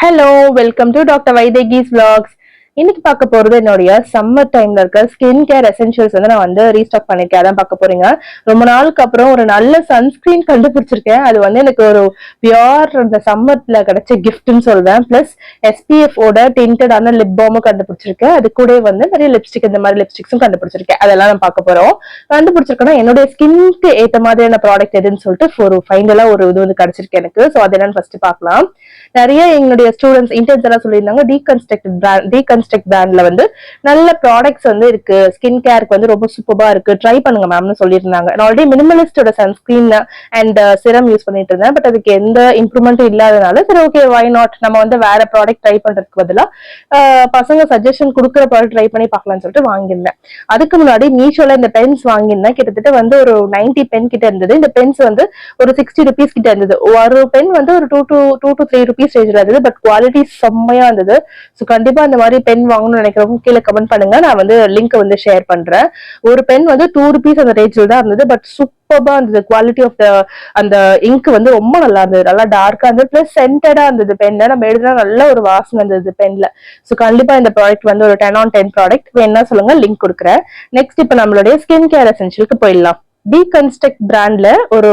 Hello, welcome to doctor Vaidehi's vlogs. இன்னைக்கு பார்க்க போறது என்னுடைய சம்மர் டைம்ல இருக்க ஸ்கின் கேர் எசென்ஷியல்ஸ் வந்து நான் வந்து ரீஸ்டாக் பண்ணிருக்கேன். அதான் பார்க்க போறீங்க. ரொம்ப நாளுக்கு அப்புறம் ஒரு நல்ல சன்ஸ்கிரீன் கண்டுபிடிச்சிருக்கேன். அது வந்து எனக்கு ஒரு பியோர் இந்த சம்மர்ல கிடைச்ச கிஃப்ட்னு சொல்வேன். பிளஸ் எஸ்பிஎஃப் ஓட டிண்டடான லிப் பாமும் கண்டுபிடிச்சிருக்கேன். அது கூட வந்து நிறைய லிப்ஸ்டிக் இந்த மாதிரி லிப்ஸ்டிக்ஸும் கண்டுபிடிச்சிருக்கேன். அதெல்லாம் நான் பார்க்க போறோம். கண்டுபிடிச்சிருக்கேன்னா என்னுடைய ஸ்கின்க்கு ஏத்த மாதிரியான ப்ராடக்ட் எதுன்னு சொல்லிட்டு ஒரு ஃபைனலா ஒரு இது வந்து கிடைச்சிருக்கு எனக்கு. ஸோ அது என்னன்னு ஃபர்ஸ்ட் பார்க்கலாம். நிறைய எங்களுடைய ஸ்டூடெண்ட்ஸ் இன்டர்ன்ஸ் எல்லாம் சொல்லியிருந்தாங்க டீகன்ஸ்ட்ரக்ட் பிராண்ட்ல வந்து நல்ல ப்ராடக்ட்ஸ் வந்து இருக்கு, ஸ்கின் கேருக்கு வந்து ரொம்ப சூப்பரா இருக்கு, ட்ரை பண்ணுங்க மேம்னு சொல்லியிருந்தாங்க. நான் ஆல்ரெடி மினிமலிஸ்டோட சன்ஸ்கிரீன் அண்ட் சிரம் யூஸ் பண்ணிட்டு இருந்தேன். பட் அதுக்கு எந்த இம்ப்ரூவ்மெண்ட்டும் இல்லாதனால சரி ஓகே வை நாட் நம்ம வந்து வேற ப்ராடக்ட் ட்ரை பண்றதுக்கு பதிலா பசங்க சஜஷன் கொடுக்குற ப்ராடக்ட் ட்ரை பண்ணி பார்க்கலாம்னு சொல்லிட்டு வாங்கியிருந்தேன். அதுக்கு முன்னாடி மீஷோல இந்த பென்ஸ் வாங்கியிருந்தேன். கிட்டத்தட்ட வந்து ஒரு 90 பென் கிட்ட இருந்தது. இந்த பென்ஸ் வந்து ஒரு 60 ருபீஸ் கிட்ட இருந்தது. ஒரு பென் வந்து ஒரு 2 to 3 ருபீஸ் ரேஞ்சில் இருந்தது. பட் குவாலிட்டி செம்மையா இருந்தது. ஸோ கண்டிப்பா இந்த மாதிரி பென் வாங்கணும்னு நினைக்கிறவங்க கீழே கமெண்ட் பண்ணுங்க. நான் வந்து லிங்க் வந்து ஷேர் பண்றேன். ஒரு பென் வந்து 2 ருபீஸ் அந்த ரேஞ்சில் தான் இருந்தது. பட் சூப்பரா இருந்தது. குவாலிட்டி ஆஃப் த அந்த இங்க் வந்து ரொம்ப நல்லா இருந்தது. நல்லா டார்க்கா இருந்தது. பிளஸ் சென்டடா இருந்தது. பென்ல நம்ம எழுதினா நல்ல ஒரு வாசனை இருந்தது பென்ல. ஸோ கண்டிப்பா இந்த ப்ராடக்ட் வந்து ஒரு 10 on 10 ப்ராடக்ட். வேணா சொல்லுங்க, லிங்க் கொடுக்குறேன். நெக்ஸ்ட் இப்ப நம்மளுடைய ஸ்கின் கேர் எசென்ஷியலுக்கு போயிடலாம். டீகன்ஸ்ட்ரக்ட் பிராண்ட்ல ஒரு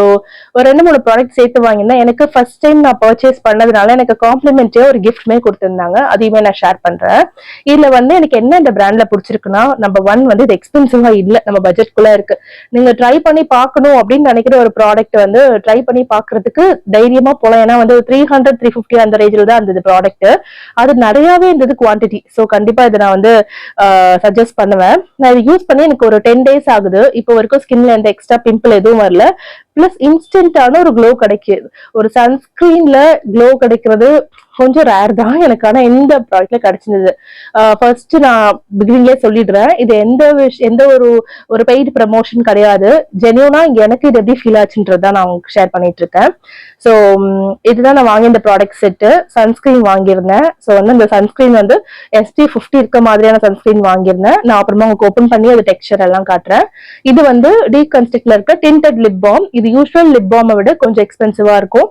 ஒரு 2-3 ப்ராடக்ட் சேர்த்து வாங்கினா எனக்கு ஃபர்ஸ்ட் டைம் நான் பர்ச்சேஸ் பண்ணதுனால எனக்கு காம்ப்ளிமெண்டரியா ஒரு கிஃப்ட்மே கொடுத்திருந்தாங்க. அதையுமே நான் ஷேர் பண்றேன். இதுல வந்து எனக்கு என்ன இந்த பிராண்ட்ல பிடிச்சிருக்குன்னா, நம்பர் 1 வந்து இது எக்ஸ்பென்சிவா இல்ல, நம்ம பட்ஜெட்குள்ள இருக்கு. நீங்க ட்ரை பண்ணி பார்க்கணும் அப்படின்னு நினைக்கிற ஒரு ப்ராடக்ட் வந்து ட்ரை பண்ணி பாக்குறதுக்கு தைரியமா போலாம். ஏன்னா வந்து 300-350 அந்த ரேஞ்சில் தான் இருந்தது ப்ராடக்ட். அது நிறையவே இருந்தது குவான்டிட்டி. ஸோ கண்டிப்பா இதை நான் வந்து சஜஸ்ட் பண்ணுவேன். நான் இது யூஸ் பண்ணி எனக்கு ஒரு 10 days ஆகுது. இப்போ வரைக்கும் ஸ்கின்ல எந்த எக்ஸ்ட்ரா பிம்பிள் எதுவும் வரல. பிளஸ் இன்ஸ்டன்டான ஒரு க்ளோ கிடைக்குது. ஒரு சன்ஸ்கிரீன்ல க்ளோ கிடைக்கிறது கொஞ்சம் ரேர் தான் எனக்கு. ஆனா இந்த ப்ராடக்ட்ல கிடைச்சிருந்தது. ஃபர்ஸ்ட் நான் பிகினிங்லேயே சொல்லிடுறேன், இது எந்த ஒரு ஒரு பெய்டு ப்ரமோஷன் கிடையாது. ஜென்யூனா எனக்கு இது எப்படி ஃபீல் ஆச்சுன்றதான் நான் உங்களுக்கு ஷேர் பண்ணிட்டு இருக்கேன். ஸோ இதுதான் நான் வாங்கிய இந்த ப்ராடக்ட் செட்டு. சன்ஸ்கிரீன் வாங்கியிருந்தேன். ஸோ வந்து இந்த சன்ஸ்கிரீன் வந்து SPF50 இருக்க மாதிரியான சன்ஸ்கிரீன் வாங்கியிருந்தேன். நான் அப்புறமா உங்களுக்கு ஓப்பன் பண்ணி அது டெக்ஸ்சர் எல்லாம் காட்டுறேன். இது வந்து டீகன்ஸ்ட்ரக்ட்ல இருக்க டிண்டட் லிப் பாம். இது யூஸ்வல் லிப் பாமை விட கொஞ்சம் எக்ஸ்பென்சிவா இருக்கும்.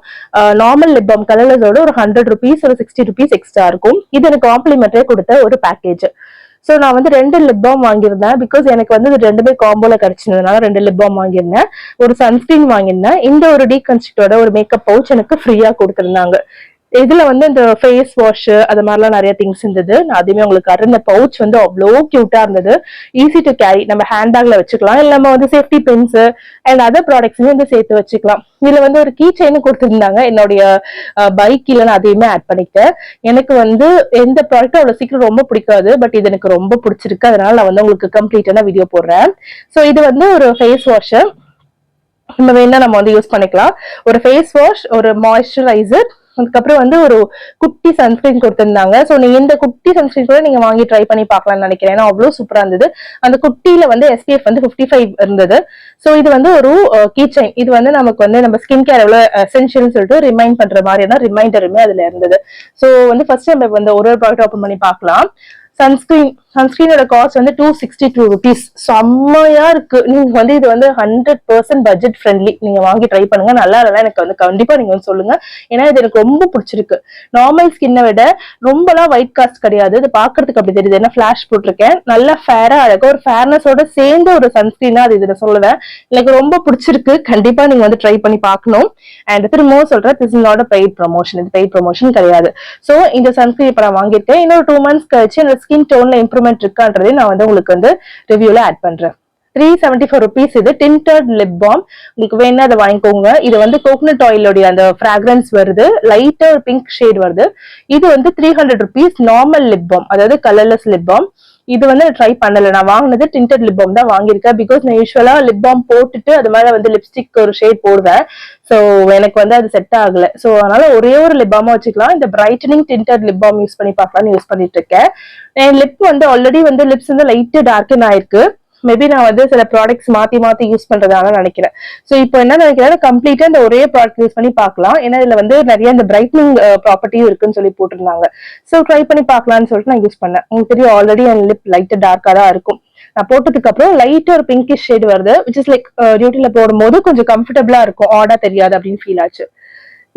நார்மல் லிப் பாம் கலர்ஸோட ஒரு 100 ருபீஸ் ஒரு 60 ருபீஸ் எக்ஸ்ட்ரா இருக்கும். இது எனக்கு காம்ப்ளிமெண்டரியா கொடுத்த ஒரு பேக்கேஜ். சோ நான் வந்து 2 லிப் பாம் வாங்கியிருந்தேன். பிகாஸ் எனக்கு வந்து இது ரெண்டுமே காம்போல கிடைச்சதுனால 2 லிப் பாம் வாங்கியிருந்தேன். ஒரு சன்ஸ்கிரீன் வாங்கியிருந்தேன். இந்த ஒரு டீகன்ஸ்ட்ரக்டோட ஒரு மேக்கப் பவுச் எனக்கு ஃப்ரீயா கொடுத்திருந்தாங்க. இதுல வந்து இந்த ஃபேஸ் வாஷ் அது மாதிரிலாம் நிறைய திங்ஸ் இருந்தது. நான் அதுவுமே உங்களுக்கு காட்டுறேன். இந்த பவுச் வந்து அவ்வளோ கியூட்டா இருந்தது. ஈஸி டு கேரி, நம்ம ஹேண்ட் பேக்ல வச்சுக்கலாம். இல்ல நம்ம வந்து சேஃப்டி பின்ஸ் அண்ட் அதர் ப்ராடக்ட்ஸுமே வந்து சேர்த்து வச்சுக்கலாம். இதுல வந்து ஒரு கீ செயின் கொடுத்துருந்தாங்க. என்னுடைய பைக் கீழே நான் அதையுமே ஆட் பண்ணிக்கிட்டேன். எனக்கு வந்து எந்த ப்ராடக்டும் அவ்வளவு சீக்கிரம் ரொம்ப பிடிக்காது. பட் இது எனக்கு ரொம்ப பிடிச்சிருக்கு. அதனால நான் வந்து உங்களுக்கு கம்ப்ளீட்டான வீடியோ போடுறேன். ஸோ இது வந்து ஒரு ஃபேஸ் வாஷ். நம்ம வேணா நம்ம வந்து யூஸ் பண்ணிக்கலாம். ஒரு ஃபேஸ் வாஷ், ஒரு மாய்ஸ்சரைசர், அதுக்கப்புறம் வந்து ஒரு குட்டி சன்ஸ்கிரீன் கொடுத்திருந்தாங்க. ஸோ நீங்க இந்த குட்டி சன்ஸ்கிரீன் கூட நீங்க வாங்கி ட்ரை பண்ணி பார்க்கலாம்னு நினைக்கிறேன். ஏன்னா அவ்வளவு சூப்பரா இருந்தது. அந்த குட்டியில வந்து SPF வந்து 55 இருந்தது. ஸோ இது வந்து ஒரு கீ செயின். இது வந்து நமக்கு வந்து நம்ம ஸ்கின் கேர் எவ்வளவு எசென்ஷியல்னு சொல்லிட்டு ரிமைண்ட் பண்ற மாதிரியான ரிமைண்டருமே அதுல இருந்தது. ஸோ வந்து ஃபர்ஸ்ட் நம்ம வந்து ஒரு ப்ராடக்ட் ஓப்பன் பண்ணி பார்க்கலாம். சன்ஸ்கிரீனோட காஸ்ட் வந்து 262 ருபீஸ். செம்மையா இருக்கு. நீங்க வந்து இது வந்து 100% பட்ஜெட் ஃப்ரெண்ட்லி. நீங்க வாங்கி ட்ரை பண்ணுங்க. நல்லா இல்ல எனக்கு வந்து கண்டிப்பா நீங்க வந்து சொல்லுங்க. ஏன்னா இது எனக்கு ரொம்ப பிடிச்சிருக்கு. நார்மல் ஸ்கின்னை விட ரொம்பலாம் ஒயிட் காஸ்ட் கிடையாது. இது பாக்குறதுக்கு அப்படி தெரியுது. ஏன்னா ஃபிளாஷ் போட்டிருக்கேன். நல்லா ஃபேரா அழகா ஒரு ஃபேர்னஸோட சேர்ந்த ஒரு சன்ஸ்கிரீனா அது இதுல சொல்லுவேன். எனக்கு ரொம்ப பிடிச்சிருக்கு. கண்டிப்பா நீங்க வந்து ட்ரை பண்ணி பார்க்கணும். அண்ட் திரும்பவும் சொல்றேன், this is not a paid promotion. இது பெய்ட் ப்ரமோஷன் கிடையாது. சோ இந்த சன்ஸ்கிரீன் இப்ப நான் வாங்கிட்டேன். இன்னொரு 2 months கழிச்சு அந்த ஸ்கின் டோன்ல இம்ப்ரூவ்மெண்ட் இருக்கான்றதை நான் வந்து உங்களுக்கு வந்து ரிவ்யூல ஆட் பண்றேன். 374 ருபீஸ். இது டிண்டட் லிப் பாம். உங்களுக்கு வேணா அதை வாங்கிக்கோங்க. இது வந்து கோகனட் ஆயிலோடைய அந்த ஃபிராக்ரன்ஸ் வருது. லைட்டா ஒரு பிங்க் ஷேட் வருது. இது வந்து 300 ருபீஸ் நார்மல் லிப் பாம், அதாவது கலர்லெஸ் லிப் பாம். இது வந்து ட்ரை பண்ணல. நான் வாங்கினது டிண்டட் லிப் பாம் தான் வாங்கியிருக்கேன். பிகாஸ் நான் யூஸ்வலா லிப் பாம் போட்டுட்டு அது மேல வந்து லிப்ஸ்டிக் ஒரு ஷேட் போடுவேன். சோ எனக்கு வந்து அது செட் ஆகல. சோ அதனால ஒரே ஒரு லிப் பாமா வச்சுக்கலாம். இந்த brightening tinted lip balm use பண்ணி பார்க்கலாம்னு யூஸ் பண்ணிட்டு இருக்கேன். என் லிப் வந்து ஆல்ரெடி வந்து லிப்ஸ் வந்து லைட்டா டார்க்கன் ஆயிருக்கு. மேபி நான் வந்து சில ப்ராடக்ட்ஸ் மாத்தி மாத்தி யூஸ் பண்றதால நினைக்கிறேன். சோ இப்போ என்ன நினைக்கிறேன், கம்ப்ளீட்டா இந்த ஒரே ப்ராடக்ட் யூஸ் பண்ணி பார்க்கலாம். ஏன்னா இதுல வந்து நிறைய இந்த பிரைட்னிங் ப்ராப்பர்ட்டியும் இருக்குன்னு சொல்லி போட்டிருந்தாங்க. சோ ட்ரை பண்ணி பார்க்கலாம்னு சொல்லிட்டு நான் யூஸ் பண்ணேன். உங்களுக்கு தெரியும் ஆல்ரெடி என் லிப் லைட்டா டார்க்கா தான் இருக்கும். நான் போட்டதுக்கு அப்புறம் லைட்டா ஒரு பிங்கிஷ் ஷேட் வருது. விச் இஸ் லைக் டியூட்டில போடும்போது கொஞ்சம் கம்ஃபர்டபுளா இருக்கும், ஆடா தெரியாது அப்படின்னு ஃபீல் ஆச்சு.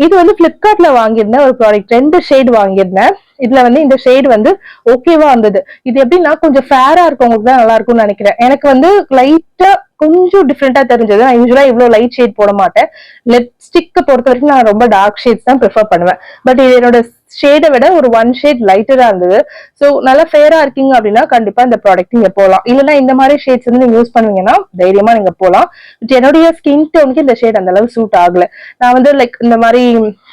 இது வந்து பிளிப்கார்ட்ல வாங்கியிருந்தேன் ஒரு ப்ராடக்ட், 2 ஷேட் வாங்கியிருந்தேன். இதுல வந்து இந்த ஷேட் வந்து ஓகேவா இருந்தது. இது எப்படின்னா கொஞ்சம் ஃபேரா இருக்கவங்களுக்கு தான் நல்லா இருக்கும்னு நினைக்கிறேன். எனக்கு வந்து லைட்டா கொஞ்சம் டிஃப்ரெண்டா தெரிஞ்சது. நான் யூஸ்வலா இவ்வளவு லைட் ஷேட் போட மாட்டேன். லிப்ஸ்டிக் பொறுத்த வரைக்கும் நான் ரொம்ப டார்க் ஷேட்ஸ் தான் ப்ரிஃபர் பண்ணுவேன். பட் இது என்னோட ஷேடை விட ஒரு 1 ஷேட் லைட்டரா இருந்தது. ஸோ நல்லா ஃபேரா இருக்கீங்க அப்படின்னா கண்டிப்பா இந்த ப்ராடக்ட் நீங்க போகலாம். இல்லைன்னா இந்த மாதிரி ஷேட்ஸ் வந்து நீங்க யூஸ் பண்ணுவீங்கன்னா தைரியமா நீங்க போகலாம். பட் என்னுடைய ஸ்கின் டோனுக்கு இந்த ஷேட் அந்த அளவு சூட் ஆகல. நான் வந்து லைக் இந்த மாதிரி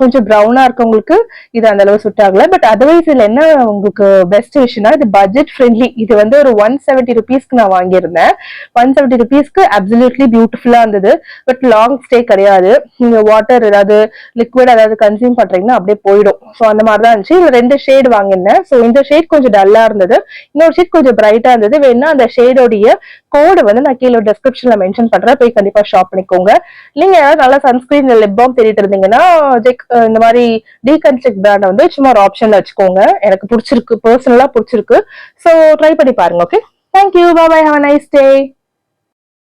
கொஞ்சம் ப்ரௌனா இருக்கவங்களுக்கு இது அந்த அளவு சூட் ஆகல. பட் அதர்வைஸ் இதுல என்ன உங்களுக்கு பெஸ்ட் விஷயம்னா இது பட்ஜெட் ஃப்ரெண்ட்லி. இது வந்து ஒரு 170 ருபீஸ்க்கு நான் வாங்கியிருந்தேன். 170 ருபீஸ்க்கு அப்சல்யூட்லி பியூட்டிஃபுல்லா இருந்தது. பட் லாங் ஸ்டே கிடையாது. நீங்க வாட்டர் ஏதாவது லிக்விட் ஏதாவது கன்சியூம் பண்றீங்கன்னா அப்படியே போயிடும். ஸோ அந்த மாதிரி தான் இருந்துச்சு. இதுல 2 ஷேட் வாங்கியிருந்தேன். ஸோ இந்த ஷேட் கொஞ்சம் டல்லா இருந்தது, இன்னொரு ஷேட் கொஞ்சம் பிரைட்டா இருந்தது. வேணா அந்த ஷேடோடைய கோடு வந்து நான் கீழே டிஸ்கிரிப்ஷன்ல மென்ஷன் பண்றேன், போய் கண்டிப்பா ஷாப் பண்ணிக்கோங்க. நீங்க யாராவது நல்லா சன்ஸ்கிரீன் லிப் பாம் தேடிட்டு இருந்தீங்கன்னா இந்த மாதிரி டீகன்ஸ்ட்ரக்ட் பிராண்ட் வந்து சும்மா ஒரு ஆப்ஷன்ல வச்சுக்கோங்க. எனக்கு பிடிச்சிருக்கு, பர்சனலா பிடிச்சிருக்கு. ஸோ ட்ரை பண்ணி பாருங்க. Okay, thank you, bye, have a nice day.